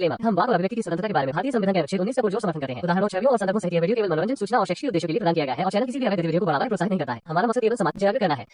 Disclaimer. हम वाक और अभिव्यक्ति की स्वतंत्रता के बारे में भारतीय संविधान के अनुच्छेद 19 का पुरजोर समर्थन करते हैं। उदाहरणों, छवियों और संदर्भों सहित यह वीडियो केवल मनोरंजन, सूचना और शैक्षिक उद्देश्यों के लिए प्रदान किया गया है और चैनल किसी भी अवैध गतिविधियों को बढ़ावा या प्रोत्साहित नहीं करता है। हमारा मकसद केवल समाज जागरूक करना है।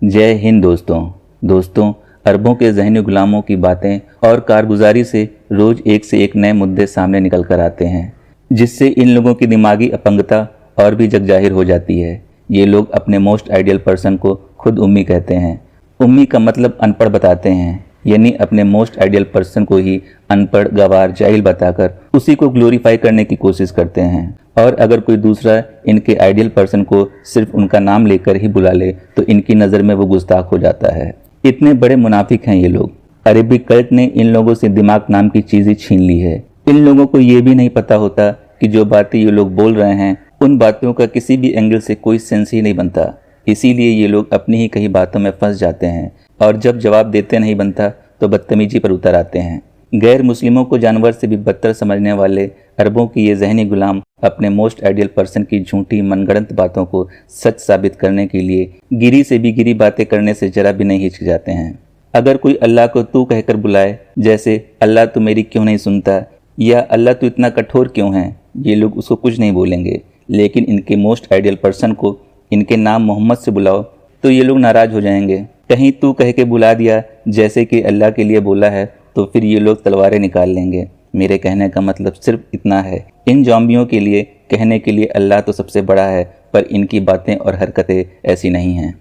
जय हिंद दोस्तों, अरबों के ज़हनी गुलामों की बातें और कारगुजारी से रोज़ एक से एक नए मुद्दे सामने निकल कर आते हैं, जिससे इन लोगों की दिमागी अपंगता और भी जग जाहिर हो जाती है। ये लोग अपने मोस्ट आइडियल पर्सन को खुद उम्मी कहते हैं। उम्मी का मतलब अनपढ़ बताते हैं, यानी अपने मोस्ट आइडियल पर्सन को ही अनपढ़, गवार, जाहिल बताकर उसी को ग्लोरीफाई करने की कोशिश करते हैं। और अगर कोई दूसरा इनके आइडियल पर्सन को सिर्फ उनका नाम लेकर ही बुला ले तो इनकी नज़र में वो गुस्ताख हो जाता है। इतने बड़े मुनाफिक हैं ये लोग। अरेबिक कल्ट ने इन लोगों से दिमाग नाम की चीज़ ही छीन ली है। इन लोगों को ये भी नहीं पता होता कि जो बातें ये लोग बोल रहे हैं उन बातों का किसी भी एंगल से कोई सेंस ही नहीं बनता। इसीलिए ये लोग अपनी ही कई बातों में फंस जाते हैं और जब जवाब देते नहीं बनता तो बदतमीजी पर उतर आते हैं। गैर मुस्लिमों को जानवर से भी बदतर समझने वाले अरबों की ये जहनी गुलाम अपने मोस्ट आइडियल पर्सन की झूठी मनगढ़ंत बातों को सच साबित करने के लिए गिरी से भी गिरी बातें करने से जरा भी नहीं हिचकिचाते हैं। अगर कोई अल्लाह को तू कहकर बुलाए, जैसे अल्लाह तू मेरी क्यों नहीं सुनता या अल्लाह तू इतना कठोर क्यों है, ये लोग उसको कुछ नहीं बोलेंगे। लेकिन इनके मोस्ट आइडियल पर्सन को इनके नाम मोहम्मद से बुलाओ तो ये लोग नाराज़ हो जाएंगे। कहीं तू कह के बुला दिया जैसे कि अल्लाह के लिए बोला है तो फिर ये लोग तलवारें निकाल लेंगे। मेरे कहने का मतलब सिर्फ इतना है, इन जॉम्बियों के लिए कहने के लिए अल्लाह तो सबसे बड़ा है, पर इनकी बातें और हरकतें ऐसी नहीं हैं।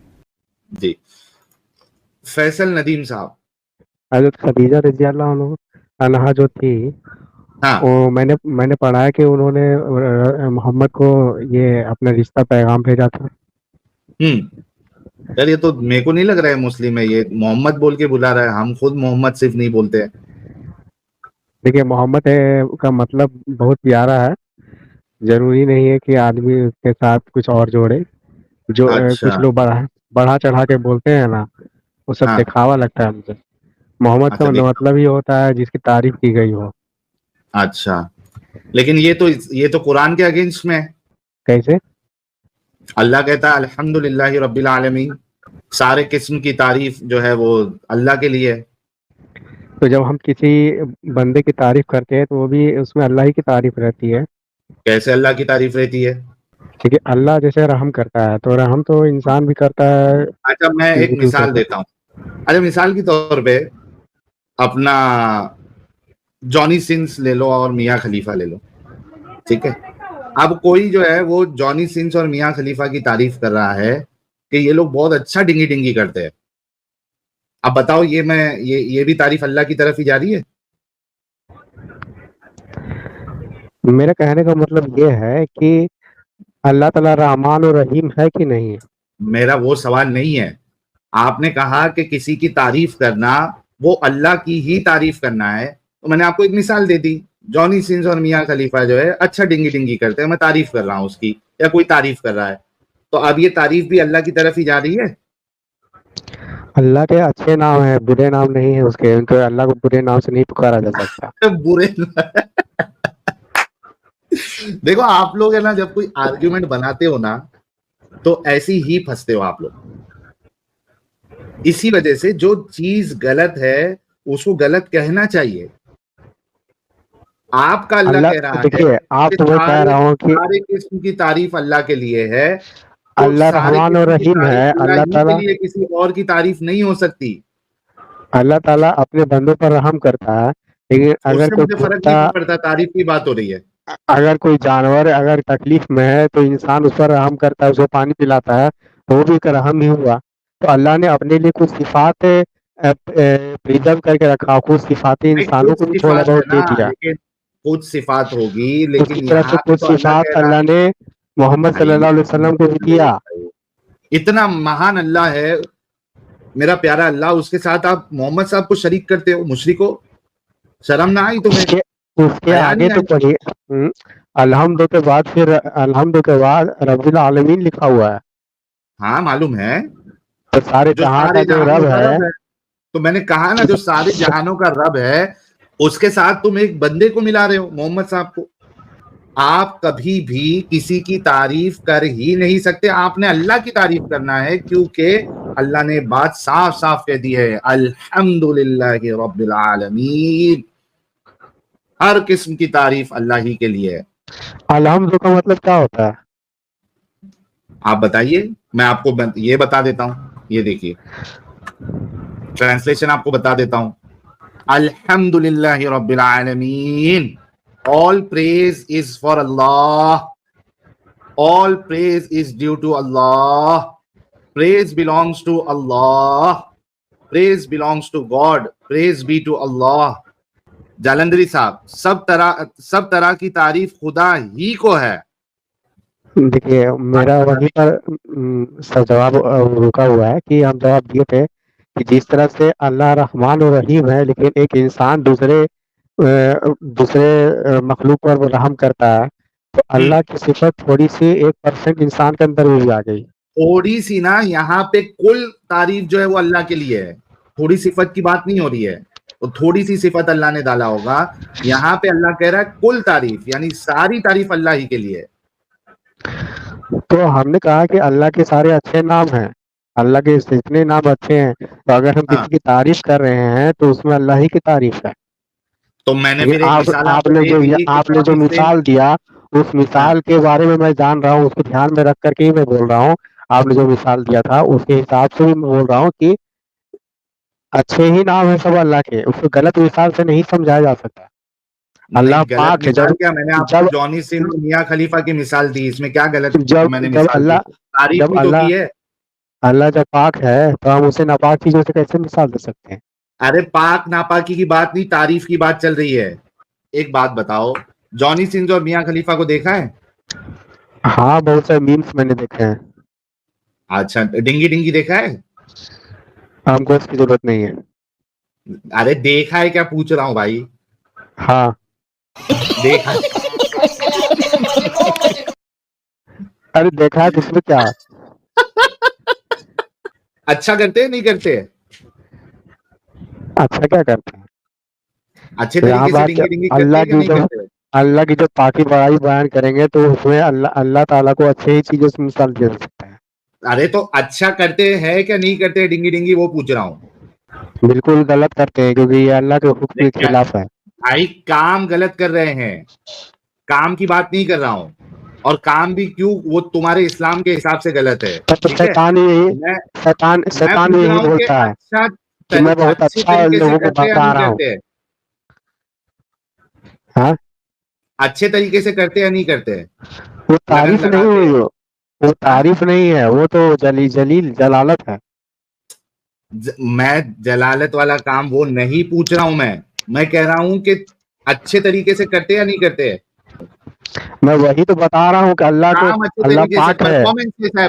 जी फैसल नदीम साहब, हजरत खदीजा रज़ियल्लाहु अन्हा जो थी, हाँ वो मैंने पढ़ा है कि उन्होंने मोहम्मद को ये अपना रिश्ता पैगाम भेजा था। यार ये तो मेरे को नहीं लग रहा है मुस्लिम है, ये मोहम्मद बोल के बुला रहा है। हम खुद मोहम्मद सिर्फ नहीं बोलते हैं। देखिए, मोहम्मद का मतलब बहुत प्यारा है। जरूरी नहीं है कि आदमी उसके साथ कुछ और जोड़े। जो अच्छा, कुछ लोग बढ़ा चढ़ा के बोलते हैं ना, वो सब हाँ, दिखावा लगता है मुझे। मोहम्मद अच्छा का देखा, मतलब ये होता है जिसकी तारीफ की गई हो। अच्छा। लेकिन ये तो कुरान के अगेंस्ट में है। कैसे? अल्लाह कहता है अल्हम्दुलिल्लाहि रब्बिल आलमीन, सारे किस्म की तारीफ जो है वो अल्लाह के लिए है। तो जब हम किसी बंदे की तारीफ करते हैं तो वो भी उसमें अल्लाह ही की तारीफ रहती है। कैसे अल्लाह की तारीफ रहती है? ठीक है, अल्लाह जैसे रहम करता है तो रहम तो इंसान भी करता है अच्छा, मैं एक किसी दूसरे मिसाल को। देता हूँ। अच्छा, मिसाल के तौर पे अपना जॉनी सिंस ले लो और मियाँ खलीफा ले लो, ठीक है। अब कोई जो है वो जॉनी सिंस और मियाँ खलीफा की तारीफ कर रहा है कि ये लोग बहुत अच्छा डिंगी डिंगी करते हैं। अब बताओ, ये भी तारीफ अल्लाह की तरफ ही जा रही है? मेरे कहने का मतलब ये है कि अल्लाह ताला रहमान और रहीम है कि नहीं? मेरा वो सवाल नहीं है। आपने कहा कि किसी की तारीफ करना वो अल्लाह की ही तारीफ करना है, तो मैंने आपको एक मिसाल दे दी। जॉनी सिंस और मियाँ खलीफा जो है अच्छा डिंगी डिंगी करते हैं, मैं तारीफ कर रहा हूँ उसकी, या कोई तारीफ कर रहा है, तो अब ये तारीफ भी अल्लाह की तरफ ही जा रही है। अल्लाह के अच्छे नाम है, बुरे नाम नहीं है उसके, तो अल्लाह को बुरे नाम से नहीं पुकारा जा सकता। बुरे देखो, आप लोग है ना, जब कोई आर्ग्यूमेंट बनाते हो ना तो ऐसी ही फंसते हो आप लोग। इसी वजह से जो चीज गलत है उसको गलत कहना चाहिए। आपका अल्लाह कह रहा है देखिए, आप कि तो मैं कह रहा हूँ कि सारे किस्म की तारीफ अल्लाह के लिए है, तो अल्लाह सारे रहमान और किस्म की रहीम है। तारीफ अल्लाह ही के लिए, किसी और की तारीफ नहीं हो सकती। अल्लाह ताला अपने बंदों पर रहम करता है, लेकिन अगर उससे कोई मुझे फर्क कुत्ता, नहीं पड़ता, तारीफ की बात हो रही है। अगर कोई जानवर अगर तकलीफ में है तो इंसान उस पर रहम करता है, उसको पानी पिलाता है, तो वो भी एक रहम ही हुआ। तो अल्लाह ने अपने लिए कुछ सिफात प्रिजर्व करके रखा, कुछ सिफातें नहीं, इंसानों कुछ को भी थोड़ा सिफात है बहुत ना, दे दिया। लेकिन कुछ सिफात होगी, उसकी लेकिन तरफ से यहाँ पे कुछ तो अल्लाह सिफात कह रहा अल्लाह ने मोहम्मद भाई, सल्लल्लाहु अलैहि वसल्लम को भी दिया। इतना महान अल्लाह है मेरा प्यारा अल्लाह, उसके साथ आप मोहम्मद साहब को शरीक करते हो, मुशरिक हो। शर्म ना आई तुम्हें? उसके हया आगे नहीं तो आई? पढ़िए, अल्हम्दु के बाद फिर अल्हम्दु के बाद रब्बिल आलमीन लिखा हुआ है। हाँ मालूम है, तो सारे जो जहां सारे का जो जहानों रब का है, रब है। तो मैंने कहा ना, जो सारे जहानों का रब है, उसके साथ तुम एक बंदे को मिला रहे हो, मोहम्मद साहब को। आप कभी भी किसी की तारीफ कर ही नहीं सकते। आपने अल्लाह की तारीफ करना है, क्योंकि अल्लाह ने बात साफ साफ कह दी है, अल्हम्दुलिल्लाहि रब्बिल आलमीन। हर किस्म की तारीफ अल्लाह ही के लिए है। अलहम्दु का मतलब क्या होता है? आप बताइए, मैं आपको ये बता देता हूँ। ये देखिए, ट्रांसलेशन आपको बता देता हूँ। अल्हम्दुलिल्लाहि रब्बिल आलमीन, all praise is for Allah, all praise is due to Allah, praise belongs to Allah, praise belongs to God, praise be to Allah. Jalandhari साहब, सब तरह की तारीफ खुदा ही को है। देखिए, मेरा वहीं पर सब जवाब रुका हुआ है कि हम जवाब दिए थे कि जिस तरह से अल्लाह रहमान और रहीम है, लेकिन एक इंसान दूसरे मखलूक पर वो रहम करता है, तो अल्लाह की सिफत थोड़ी सी 1% इंसान के अंदर भी आ गई। थोड़ी सी ना, यहाँ पे कुल तारीफ जो है वो अल्लाह के लिए है, थोड़ी सिफत की बात नहीं हो रही है। तो थोड़ी सी सिफत अल्लाह ने डाला होगा, यहाँ पे अल्लाह कह रहा है कुल तारीफ, यानी सारी तारीफ अल्लाह ही के लिए है। तो हमने कहा कि अल्लाह के सारे अच्छे नाम हैं, अल्लाह के जितने नाम अच्छे हैं, तो अगर हम हाँ, किसी की तारीफ कर रहे हैं तो उसमें अल्लाह ही की तारीफ है। तो मैंने लेकिन फिर एक मिसाल आपको आपने दे जो दी कि आपने जो जॉनी सिंस। मिसाल दिया, उस हाँ, मिसाल के बारे में मैं जान रहा हूँ, उसको ध्यान में रख करके ही मैं बोल रहा हूँ। आपने जो मिसाल दिया था उसके हिसाब से भी मैं बोल रहा हूँ कि अच्छे ही नाम है सब अल्लाह के, उसको गलत मिसाल से नहीं समझाया जा सकता। नहीं, अल्लाह गलत पाक है। मिसाल क्या, मैंने आपको जब जॉनी सिंस मियाँ खलीफा की मिसाल दी, इसमें क्या गलत जब मैंने जब मिसाल दी? अल्लाह तारीफ जब भी तो अल्लाह की है। अल्लाह जब पाक है तो हम उसे नापाक चीजों से कैसे मिसाल दे सकते हैं? अरे पाक नापाकी की बात नहीं, तारीफ की बात चल रही है। एक बात बताओ, जॉनी सिंस और मियाँ खलीफा को देखा है? हाँ, बहुत सारे मीम्स मैंने देखे हैं। अच्छा, डिंगी डिंगी देखा है? हमको इसकी जरूरत नहीं है। अरे देखा है क्या पूछ रहा हूँ भाई। हाँ, देखा है। अरे देखा है तो उसमें क्या? अच्छा करते हैं नहीं करते हैं? अच्छा क्या करते हैं? अच्छे तो यहाँ तरीके से बात डिंगी डिंगी करते अल्लाह हैं क्या की नहीं जो करते हैं? अल्लाह की जो पाकी बड़ाई बयान करेंगे तो उसमें अल्लाह अल्लाह ताला को अच्छे ही चीजों से मिसाल दिया जा सकता है। अरे तो अच्छा करते हैं क्या नहीं करते हैं डिंगी डिंगी, वो पूछ रहा हूँ। बिल्कुल गलत करते हैं क्योंकि ये अल्लाह के हुक्म के क्या खिलाफ है। भाई, काम गलत कर रहे हैं, काम की बात नहीं कर रहा हूँ। और काम भी क्यों, वो तुम्हारे इस्लाम के हिसाब से गलत है। तब तो ठीक है, मैं शैतान पूछ रहा यही हूँ कि बोलता है कि मैं बहुत अच्छे अच्छा तरीके से लोगों को करते हैं या बता नहीं रहा हूँ। करते हैं? हाँ, अच्छे तरीके से करते हैं या नहीं करते हैं? वो लगन तारीफ नहीं लगाते हुई, हैं। वो हाँ? तारीफ नहीं है, वो तो जलील जलालत है। मैं जलालत वाला काम वो नहीं पूछ रहा हूं, मैं कह रहा हूं कि अच्छे तरीके से करते हैं या नहीं करते हैं? मैं वही तो बता रहा हूँ कि काम अच्छे अल्लाह तरीके से, पाक है। परफॉर्मेंस कैसा है,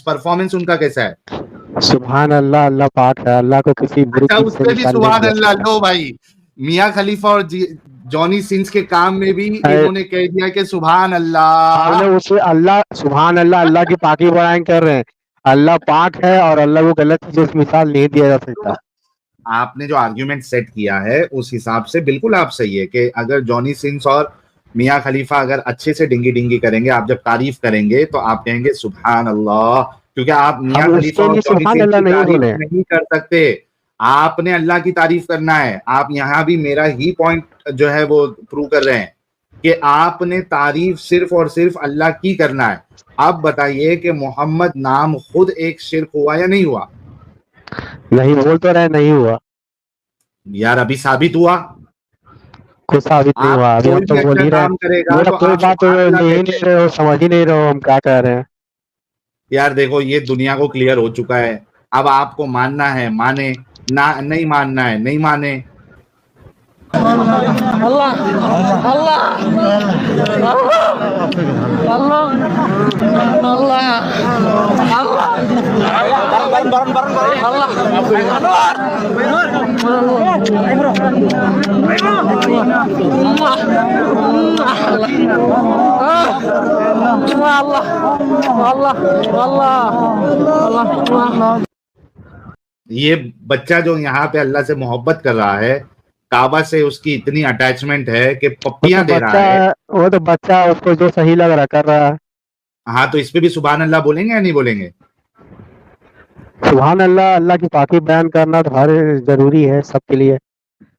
परफॉर्मेंस उनका कैसा है? सुभान अल्लाह, अल्लाह पाक है, अल्लाह को किसी बुरी अच्छा, चीज उस से पे भी मिसाल नहीं सुभान दिया अल्लाह, सकता। लो भाई, मियाँ खलीफा और जॉनी सिंस के काम में भी अरे, इन्होंने कह दिया कि सुभान अल्लाह। आपने उसे अल्लाह सुभान अल्लाह अल्लाह की पाकी बयान कर रहे हैं। अल्लाह पाक है और अल्लाह को गलत चीजों से मिसाल नहीं दिया जा सकता। तो आपने जो आर्ग्यूमेंट सेट किया है उस हिसाब से बिल्कुल आप सही है कि अगर जॉनी सिंस और मियाँ खलीफा अगर अच्छे से डिंगी डिंगी करेंगे, आप जब तारीफ करेंगे तो आप कहेंगे सुभान अल्लाह, क्योंकि आप मियाँ हम खलीफा उसके और लिए जॉनी सुभान सिंस अल्लाह की नहीं तारीफ बोले। नहीं कर सकते। आपने अल्लाह की तारीफ करना है। आप यहाँ भी मेरा ही पॉइंट जो है वो प्रूव कर रहे हैं कि आपने तारीफ सिर्फ और सिर्फ अल्लाह की करना है। आप बताइए कि मोहम्मद नाम खुद एक शिर्क हुआ या नहीं हुआ? नहीं बोल तो रहे, नहीं हुआ। यार अभी साबित हुआ। कुछ साबित नहीं आप हुआ, अभी हम कोई तो भी बोल अच्छा ही रहे हैं। काम करेगा मेरा तो कोई आप बात सुभान अल्लाह ले ही कहते नहीं हैं। रहे हो, समझ ही नहीं रहे हो हम क्या कह रहे हैं। यार देखो, ये दुनिया को क्लियर हो चुका है। अब आपको मानना है माने, ना नहीं मानना है नहीं माने। ये बच्चा जो यहाँ पे अल्लाह से मोहब्बत कर रहा है, काबा से उसकी इतनी अटैचमेंट है कि वो तो पप्पियां दे रहा बच्चा है। है, वो तो बच्चा है, उसको जो सही लग रहा कर रहा है। हाँ, तो इस पे भी सुभान अल्लाह बोलेंगे या नहीं बोलेंगे? सुभान अल्लाह, अल्लाह की पाकी बयान करना तो हर जरूरी है सबके लिए।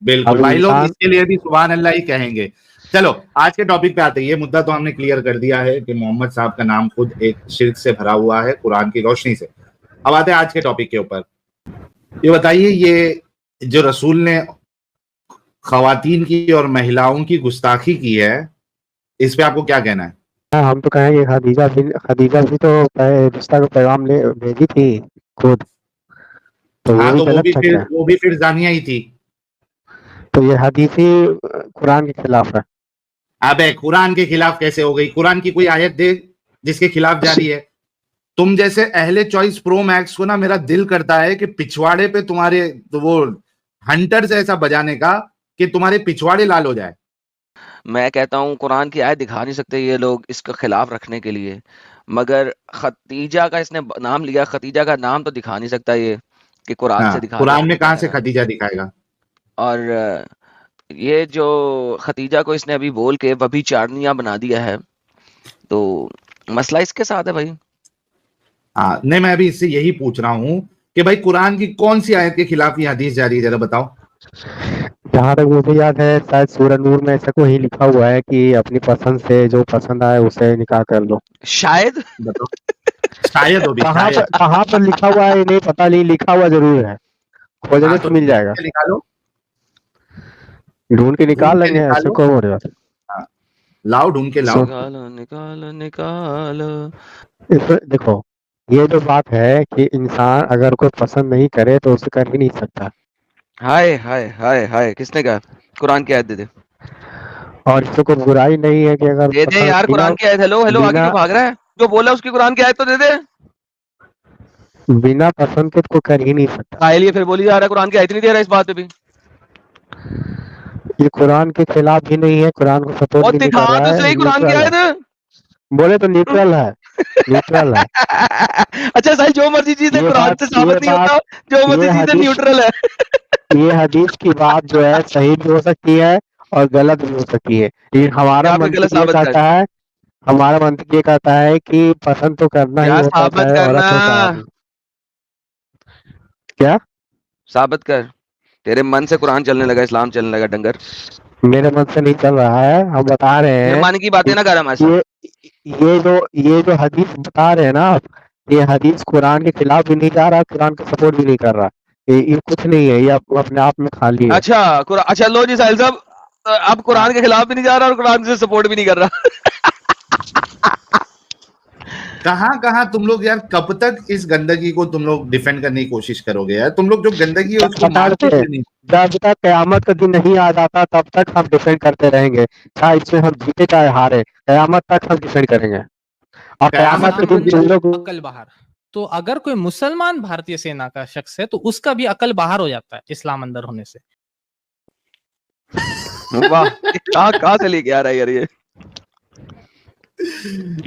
बिल्कुल अब भाई लोग इंसान इसके लिए भी सुभान अल्लाह ही कहेंगे। चलो आज के टॉपिक पे आते हैं। ये मुद्दा तो हमने क्लियर कर दिया है कि मोहम्मद साहब का नाम खुद एक शिर्क से भरा हुआ है कुरान की रोशनी से। अब आते हैं आज के टॉपिक के ऊपर। ये बताइए, ये जो रसूल ने खवातीन की और महिलाओं की गुस्ताखी की है, इस पे आपको क्या कहना है? हम तो कहेंगे खदीजा भी तो रिश्ता का पैगाम ले भेजी थी खुद, तो वो हाँ भी तो गलत शक है। वो भी फिर जानिया ही थी। तो ये हदीस ही कुरान के खिलाफ है। अबे कुरान के खिलाफ कैसे हो गई? कुरान की कोई आयत दे जिसके खिलाफ जा रही है। तुम जैसे अहले चॉइस प्रो मैक्स को ना मेरा दिल करता है कि पिछवाड़े पे तुम्हारे तो वो हंटर से ऐसा बजाने का कि तुम्हारे पिछवाड़े लाल हो जाए। मैं कहता हूँ कुरान की आयत दिखा नहीं सकते ये लोग इसका खिलाफ रखने के लिए, मगर खतीजा का इसने नाम लिया, खतीजा का नाम तो दिखा नहीं सकता ये कि कुरान से हाँ, दिखा कुरान में कहाँ से जाएगा। खदीजा दिखाएगा? और ये जो खतीजा को इसने अभी बोल के व्यभिचारिणी बना दिया है, तो मसला इसके साथ है भाई। हाँ नहीं, मैं अभी इससे यही पूछ रहा हूँ कि भाई कुरान की कौन सी आयत के खिलाफ ये हदीस जा रही है, जरा बताओ। जहाँ तक मुझे याद है शायद सूरह नूर में ऐसा कोई लिखा हुआ है कि अपनी पसंद से जो पसंद आए उसे निकाह कर लो। शायद बताओ, शायद हो भी, शायद। कहाँ पर लिखा हुआ है नहीं पता, नहीं लिखा हुआ जरूर है, खोजेंगे हाँ तो मिल जाएगा, निकालो, ढूंढ के निकाल ढूंढ के लेंगे। ऐसे निकालो। कौन हो रहा है? हाँ, लाओ, ढूंढ के लाओ। निकालो निकालो निकालो। इसमें देखो, ये जो बात है कि इंसान अगर कोई पसंद नहीं करे तो उसे कर ही नहीं सकता। हाय हाय हाय हाय, किसने कहा? कुरान की आयत दे दे, और इससे कोई बुराई नहीं है कि अगर दे दे यार कुरान की आयत। हेलो हेलो, आगे क्यों भाग रहा है? जो बोला उसकी कुरान की आयत तो दे दे। बिना पसंद के तो कर ही नहीं सकता। काहे लिए फिर बोली जा रहा है कुरान की आयत नहीं दे रहा इस बात पे भी? ये कुरान के खिलाफ भी नहीं है, कुरान को सपोर्ट और भी नहीं दिखा कर रहा तो है, सही कुरान की न्यूट्रल है। आयत। बोले तो न्यूट्रल है, न्यूट्रल है। अच्छा साहिल, जो मर्जी चीज है ये कुरान बात- से साबित ये नहीं होता, बात- जो मर्जी ये चीज है हदीस- न्यूट्रल है। ये हदीस की बात जो है सही भी हो सकती है और गलत भी हो सकती है। लेकिन हमारा क्या पे गलत मंतक ये साबित कर? कहता है, हमारा मंतक ये कहता है कि पसंद तो करना ही क्या होता है, साबित चाहे औरत करना? हो चाहे आदमी। क्या साबित कर। तेरे मन से कुरान चलने लगा, इस्लाम चलने लगा, डंगर। मेरे मन से नहीं चल रहा है, हम बता रहे तेरे हैं। मन की बातें ना कर हमारे साथ। ये जो हदीस बता रहे हैं ना आप, ये हदीस कुरान के खिलाफ भी नहीं जा रहा, कुरान का सपोर्ट भी नहीं कर रहा। ये कुछ नहीं है, ये अपने आप में खाली है। अच्छा लो जी साहिल साहब, अब कुरान के खिलाफ भी नहीं जा रहा और कुरान से सपोर्ट भी नहीं कर रहा। कहाँ कहाँ तुम लोग यार, कब तक इस गंदगी को तुम लोग डिफेंड करने की कोशिश करोगे यार? तुम लोग जो गंदगी है उसको मानते नहीं। जब तक कयामत का दिन नहीं आ जाता तब तक हम डिफेंड करते रहेंगे, चाहे इसमें हम जीते चाहे हारे, कयामत तक हम डिफेंड करेंगे। और कयामत के दिन तुम लोग अकल बाहर। तो अगर कोई मुसलमान भारतीय सेना का शख्स है तो उसका भी अकल बाहर हो जाता है इस्लाम अंदर होने से। वाह, कहाँ से लेके आ रहा है यार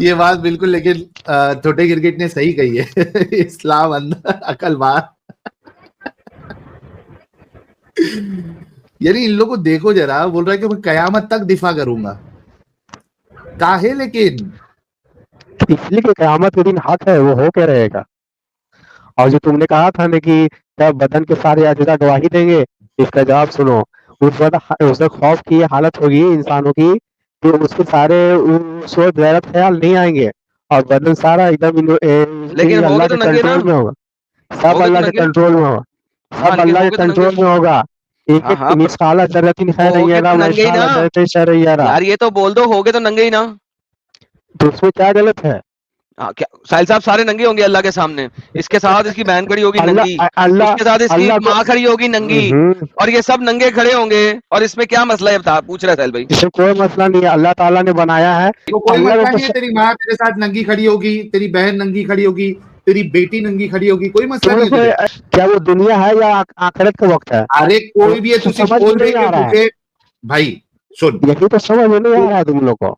ये बात बिल्कुल, लेकिन छोटे क्रिकेट ने सही कही है। इस्लाम अंदर अकल बाहर। यानी इन लोगों को देखो जरा, बोल रहा है कि मैं कयामत तक दिफा करूंगा। काहे? लेकिन इसलिए कि कयामत के दिन हक है, वो हो के रहेगा। और जो तुमने कहा था ना कि जब बदन के सारे अज़्ज़ा गवाही देंगे, इसका जवाब सुनो। उस वक्त उस खौफ की हालत होगी इंसानों की कि उसके सारे सोच गैरत ख्याल नहीं आएंगे और बदन सारा एकदम लेकिन अल्लाह होगे के तो नंगे ना? कंट्रोल में होगा। सब होगे तो अल्लाह के नंगे? कंट्रोल में होगा, हाँ, सब लेकिन अल्लाह होगे के तो नंगे? कंट्रोल में होगा। एक हाँ, हाँ, एक मिसाला जर्रतिन खैर होगे यरा तो नंगे ही ना? मिसाला शर यरा। यार ये तो बोल दो, होगे तो नंगे ही ना? तो उसमें क्या गलत है? हाँ, क्या साहिल साहब सारे नंगे होंगे अल्लाह के सामने? इसके साथ इसकी बहन खड़ी होगी नंगी, अल्लाह उसके साथ इसकी अल्लाह को- माँ खड़ी होगी नंगी, और ये सब नंगे खड़े होंगे। और इसमें क्या मसला है बता, पूछ रहा है साहिल भाई। इसमें कोई मसला नहीं है, अल्लाह ताला ने बनाया है। तो कोई अल्लाह मसला को नहीं है। तेरी माँ तेरे साथ नंगी खड़ी होगी, तेरी बहन नंगी खड़ी होगी, तेरी बेटी नंगी खड़ी होगी, कोई मसला नहीं है तुझे। क्या वो दुनिया है या आखिरत का वक्त है? अरे कोई भी है, तू सिर्फ समझ बोल नहीं दे आ कि रहा है। तुझे। भाई सुन यही तो समझ में नहीं आ रहा है तुम लोग को,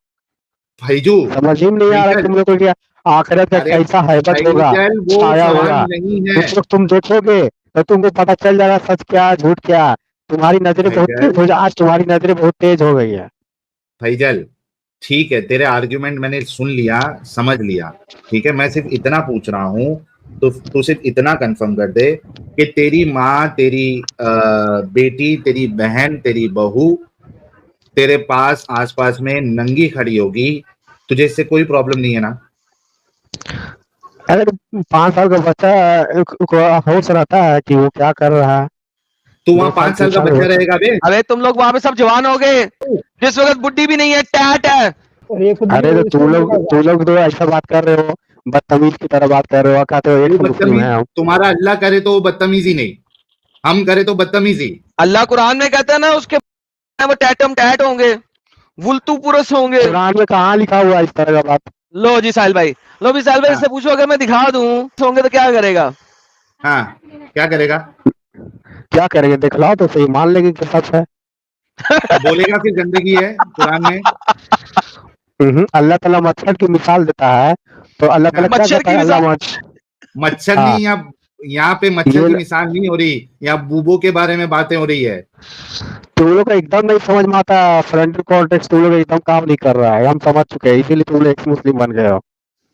भाईजू, समझ ही नहीं आ रहा है तुम लोग को कि आखिरत का अरे कैसा हैबत होगा, फैजल, वो छाया सवाल होगा। नहीं है। तुम देखोगे तो तुमको पता चल जाएगा सच क्या झूठ क्या। तुम्हारी नजरें बहुत तेज हो जा, आज तुम्हारी नजरें बहुत तेज हो गई है। फैजल ठीक है, तेरे आर्ग्यूमेंट मैंने सुन लिया, समझ लिया, ठीक है। मैं सिर्फ इतना पूछ रहा हूँ तो तू सिर्फ इतना कंफर्म कर दे कि तेरी माँ, तेरी बेटी, तेरी बहन, तेरी बहू तेरे पास आसपास में नंगी खड़ी होगी, तुझे इससे कोई प्रॉब्लम नहीं है ना? अगर 5 साल का बच्चा को होश रहता है कि वो क्या कर रहा है, तू वहां 2 साल 5 साल 3 का साल बच्चा होता रहेगा बे? अरे तुम लोग वहां पे सब जवान हो गए, जिस वक्त बुढ़ी भी नहीं है, टैट है। अरे तो तू लोग तो ऐसा बात कर रहे हो, बदतमीज की तरह बात कर रहे हो, कहते हो वो एक मुस्लिम बदतमीज, है हम। तुम्हारा अल्लाह करे तो वो बदतमीजी नहीं, हम करे तो बदतमीजी। अल्लाह कुरान में कहता है ना, उसके वो टैटम टैट होंगे, वुलतू पुरुष होंगे। कुरान में कहाँ लिखा हुआ है इस तरह का बात? लो जी साहिल भाई, लो भी साहिल भाई हाँ से पूछो, अगर मैं दिखा दूं होंगे तो क्या करेगा? हाँ, क्या करेगा? क्या करेंगे, दिखलाओ तो सही, मान लेंगे कि सच है। बोलेगा फिर गंदगी है कुरान में। अल्लाह ताला मच्छर की मिसाल देता है, तो अल्लाह ताला हाँ, क्या मच्छर कहता की है? मिसाल। मच्छर हाँ, नहीं, यहाँ पे मच्छर ये की मिसाल नहीं हो रही, यहाँ बूबो के बारे में बातें हो रही है। तुम लोग को एकदम नहीं समझ में आता, फ्रंटल कॉर्टेक्स तुम लोग एकदम काम नहीं कर रहा है, हम समझ चुके हैं, इसीलिए तुम लोग एक मुस्लिम बन गए हो।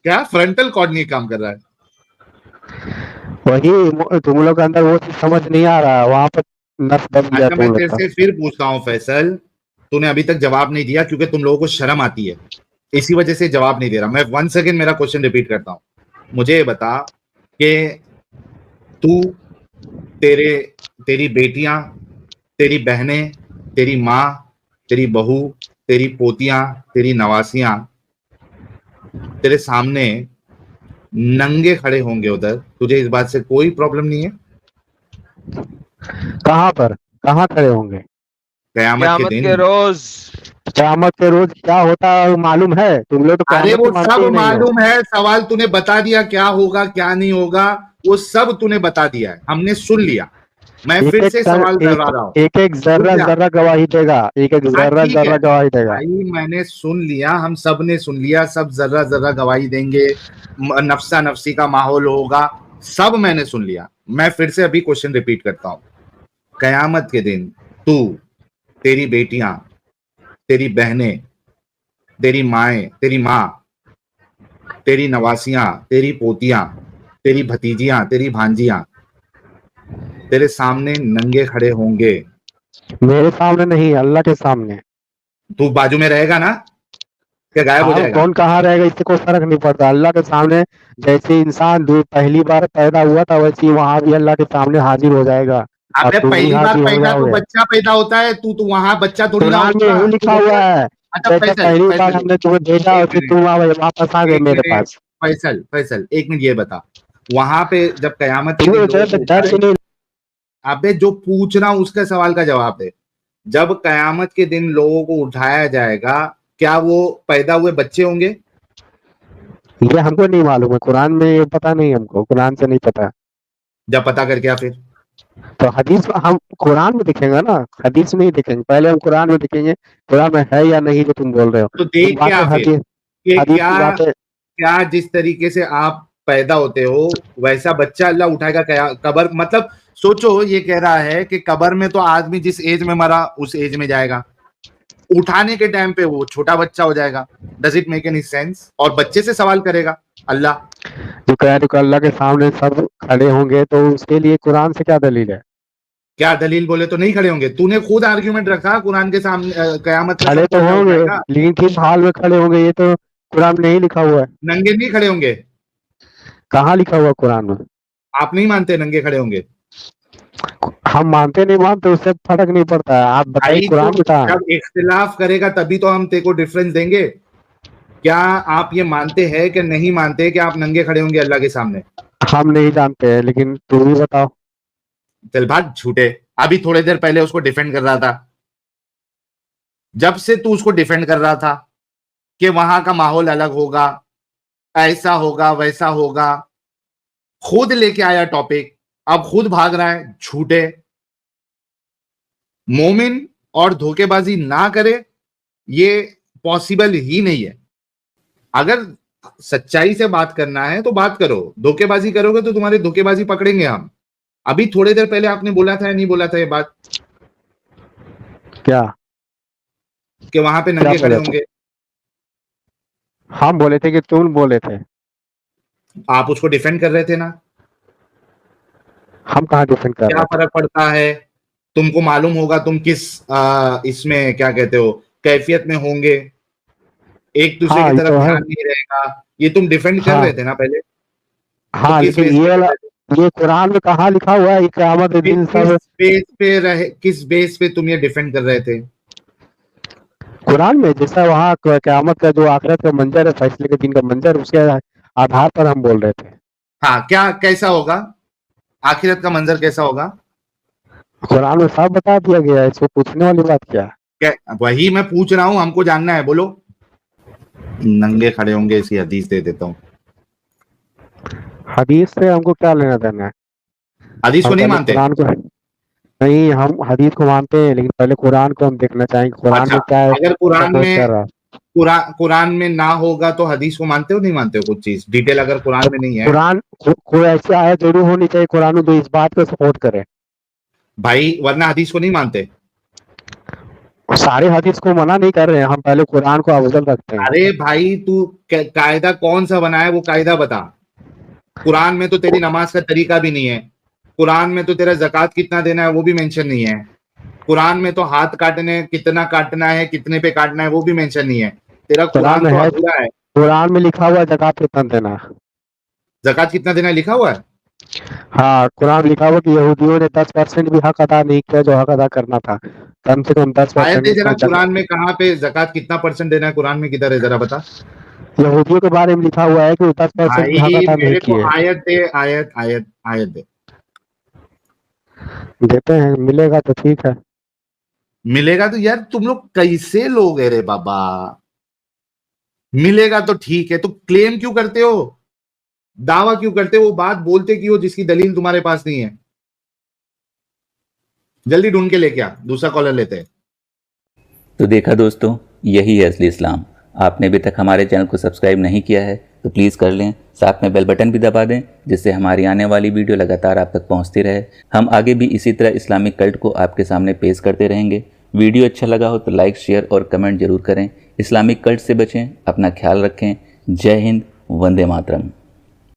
क्या फ्रंटल कॉर्ड नहीं काम कर रहा है? वही तुम लोग के अंदर वो चीज समझ नहीं आ रहा है, वहां पर नस दब गया अच्छा, मैं तुम लोग तेरे का। से फिर पूछता हूँ फैसल, तूने अभी तक जवाब नहीं दिया क्योंकि तुम लोगों को शर्म आती है, इसी वजह से जवाब नहीं दे रहा। मैं 1 सेकेंड मेरा क्वेश्चन रिपीट करता हूँ। मुझे ये बता कि तू, तेरे तेरी बेटियां, तेरी बहनें, तेरी माँ, तेरी बहू, तेरी पोतियां, तेरी नवासियां तेरे सामने नंगे खड़े होंगे उधर, तुझे इस बात से कोई प्रॉब्लम नहीं है? कहाँ पर, कहाँ खड़े होंगे? कयामत के क़यामत दिन। के रोज। क़यामत के रोज क्या होता है मालूम है? तुम लोग तो अरे क़यामत वो को मानते सब ही नहीं हो। मालूम है, सवाल तूने बता दिया क्या होगा क्या नहीं होगा, वो सब तूने बता दिया है, हमने सुन लिया। मैं एक फिर एक से सर सवाल एक दोहरा रहा हूँ। एक एक रुक जर्रा जा। जर्रा गवाही देगा, एक एक हाँ जर्रा ठीक है जर्रा गवाही देगा। भाई, मैंने सुन लिया, हम सब ने सुन लिया, सब जर्रा जर्रा गवाही देंगे, नफसा नफसी का माहौल होगा, सब मैंने सुन लिया। मैं फिर से अभी क्वेश्चन रिपीट करता हूँ। कयामत के दिन तू, तेरी बेटियां, तेरी बहनें, तेरी माएं, तेरी माँ, तेरी नवासियां, तेरी पोतियां, तेरी भतीजियां, तेरी भांजियां तेरे सामने नंगे खड़े होंगे। मेरे सामने नहीं, अल्लाह के सामने। तू बाजू में रहेगा ना, क्या गायब हो हाँ, जाएगा? कौन कहाँ रहेगा इससे कोई फर्क नहीं पड़ता, अल्लाह के सामने। जैसे इंसान पहली बार पैदा हुआ था, वैसे ही वहां भी अल्लाह के सामने हाजिर हो जाएगा, और अबे तुम भी पहली बार हाजिर हो पैदा तो जाओगे। बच्चा पैदा होता है, तू तो वहां बच्चा थोड़ी ना कुरान में होगा, यही तू लिखा हुआ बच्चा। है। अच्छा जैसे फैसल, पहली बार फैसल हमने तुम्हें भेजा और एक फिर मिनट, तुम वापस आ गए एक मेरे मिनट, पास। फैसल फैसल एक मिनट, ये बता, वहां पे जब कयामत के तुम्हें दिन तो लोगों जरा को डर उठाए, भी नहीं। अबे जो पूछ रहा हूं उसका सवाल का जवाब दे। जब कयामत के दिन लोगों को उठाया जाएगा, क्या वो पैदा हुए बच्चे होंगे? ये हमको नहीं मालूम है, कुरान में ये पता नहीं, हमको कुरान से नहीं पता। जब पता करके आ फिर। तो हदीस में हम कुरान में दिखेंगे ना, हदीस में ही दिखेंगे, पहले हम कुरान में दिखेंगे कुरान में है या नहीं जो तुम बोल रहे हो। तो तुम देख बातें क्या फिर, हदीस कि हदीस क्या, की बातें। क्या जिस तरीके से आप पैदा होते हो वैसा बच्चा अल्लाह उठाएगा कबर, मतलब सोचो, ये कह रहा है कि कबर में तो आदमी जिस एज में मरा उस एज में जाएगा, उठाने के टाइम पे वो छोटा बच्चा हो जाएगा। Does it make any sense? और बच्चे से सवाल करेगा अल्लाह। जो कह रहे हो कि अल्लाह के सामने सब खड़े होंगे, तो उसके लिए कुरान से क्या दलील है? क्या दलील बोले तो नहीं खड़े होंगे? तूने खुद आर्ग्यूमेंट रखा कुरान के सामने, कयामत में खड़े सबको तो अल्लाह होंगे, उठाएगा। लेकिन किस हाल में खड़े होंगे ये तो कुरान में नहीं लिखा हुआ है। नंगे नहीं खड़े होंगे? कहाँ लिखा हुआ है कुरान में? आप नहीं मानते नंगे खड़े होंगे? हम मानते नहीं मानते उससे फर्क नहीं पड़ता है, आप बताइए भाई तो कुरान में कहाँ है? जब इख्तिलाफ करेगा तभी तो हम तेरे को डिफरेंस देंगे। क्या आप ये मानते हैं कि नहीं मानते कि आप नंगे खड़े होंगे अल्लाह के सामने? हम नहीं जानते हैं, लेकिन तुम ही बताओ। चल भाग झूठे, अभी थोड़ी देर पहले उसको डिफेंड कर रहा था, जब से तू उसको डिफेंड कर रहा था कि वहां का माहौल अलग होगा, ऐसा होगा वैसा होगा, खुद लेके आया टॉपिक, अब खुद भाग रहा है। झूठे। मोमिन और धोखेबाजी ना करे, ये पॉसिबल ही नहीं है। अगर सच्चाई से बात करना है तो बात करो, धोखेबाजी करोगे तो तुम्हारी धोखेबाजी पकड़ेंगे हम। अभी थोड़ी देर पहले आपने बोला था या नहीं बोला था ये बात, क्या कि वहां पे क्या नंगे खड़े बोले थे? होंगे? हम बोले थे कि तुम बोले थे? आप उसको डिफेंड कर रहे थे ना। हम कहाँ डिफेंड कर क्या रहे थे? फर्क पड़ता है? तुमको मालूम होगा तुम किस इसमें क्या कहते हो कैफियत में होंगे, एक दूसरे हाँ की ये तरफ तो है। ध्यान नहीं रहेगा, ये तुम डिफेंड कर हाँ रहे थे ना पहले। तो हाँ, किस लेकिन बेस ये पे कर वाला, रहे थे? ये कुरान में कहाँ लिखा हुआ है? ये क़यामत के दिन सब किस बेस पे तुम ये डिफेंड कर रहे थे? कुरान में जैसा वहाँ क़यामत का जो आखिरत का मंजर है, फैसले के दिन का मंजर, उसके आधार पर हम बोल रहे थे। हाँ, क्या कैसा होगा आखिरत का मंजर, कैसा होगा? कुरान में साफ बता दिया गया है, इसको पूछने वाली बात क्या है? क्या वही मैं पूछ रहा हूं, हमको जानना है, बोलो। नंगे खड़े होंगे, इसी हदीस दे देता हूँ। हदीस से हमको क्या लेना देना है? हदीस को हम नहीं पहले मानते? कुरान को, नहीं हम हदीस को मानते हैं, लेकिन पहले कुरान को हम देखना चाहेंगे, कुरान अच्छा, में क्या है, अगर कुरान सपोर्ट में कर रहा है। कुरान में ना होगा तो हदीस को मानते हो नहीं मानते हो? कुछ चीज डिटेल अगर कुरान तो में नहीं है कुरान कोई ऐसी आयत जरूर होनी चाहिए कुरान में जो इस बात को सपोर्ट करे। भाई, वरना हदीस को नहीं मानते। और सारे हदीस को मना नहीं कर रहे हैं, हम पहले कुरान को अफजल रखते हैं। अरे भाई, तू कायदा कौन सा बनाया, वो कायदा बता। कुरान में तो तेरी नमाज का तरीका भी नहीं है, कुरान में तो तेरा ज़कात कितना देना है वो भी मेंशन नहीं है, कुरान में तो हाथ काटने कितना काटना है, कितने पे काटना है वो भी मेंशन नहीं है। तेरा कुरान कुरान में तो है, अधूरा है। कुरान में लिखा हुआ है ज़कात कितना देना है। ज़कात कितना देना है लिखा हुआ है? हाँ, कुरान में लिखा हुआ कि यहूदियों ने 10% भी हक अदा नहीं किया जो हक अदा करना था, कम से कम आयत है 10% जरा, का कुरान में कहाँ पे ज़कात कितना परसेंट देना है, कुरान में किधर है जरा बता। यहूदियों के बारे में लिखा हुआ है कि वो 10% भी हक भाई अदा नहीं मेरे को किए। आयत दे, आयत आयत आयत दे। देते हैं, मिलेगा तो ठीक है। मिलेगा तो यार तुम लोग कैसे लोग है रे बाबा, मिलेगा तो ठीक है, तो क्लेम क्यों करते हो, दावा क्यों करते हो, वो बात बोलते क्यों हो जिसकी दलील तुम्हारे पास नहीं है? जल्दी ढूंढ के लेके आ, दूसरा कॉलर लेते हैं। तो देखा दोस्तों, यही है असली इस्लाम। आपने अभी तक हमारे चैनल को सब्सक्राइब नहीं किया है तो प्लीज़ कर लें, साथ में बेल बटन भी दबा दें जिससे हमारी आने वाली वीडियो लगातार आप तक पहुंचती रहे। हम आगे भी इसी तरह इस्लामिक कल्ट को आपके सामने पेश करते रहेंगे। वीडियो अच्छा लगा हो तो लाइक, शेयर और कमेंट जरूर करें। इस्लामिक कल्ट से बचें, अपना ख्याल रखें। जय हिंद, वंदे मातरम।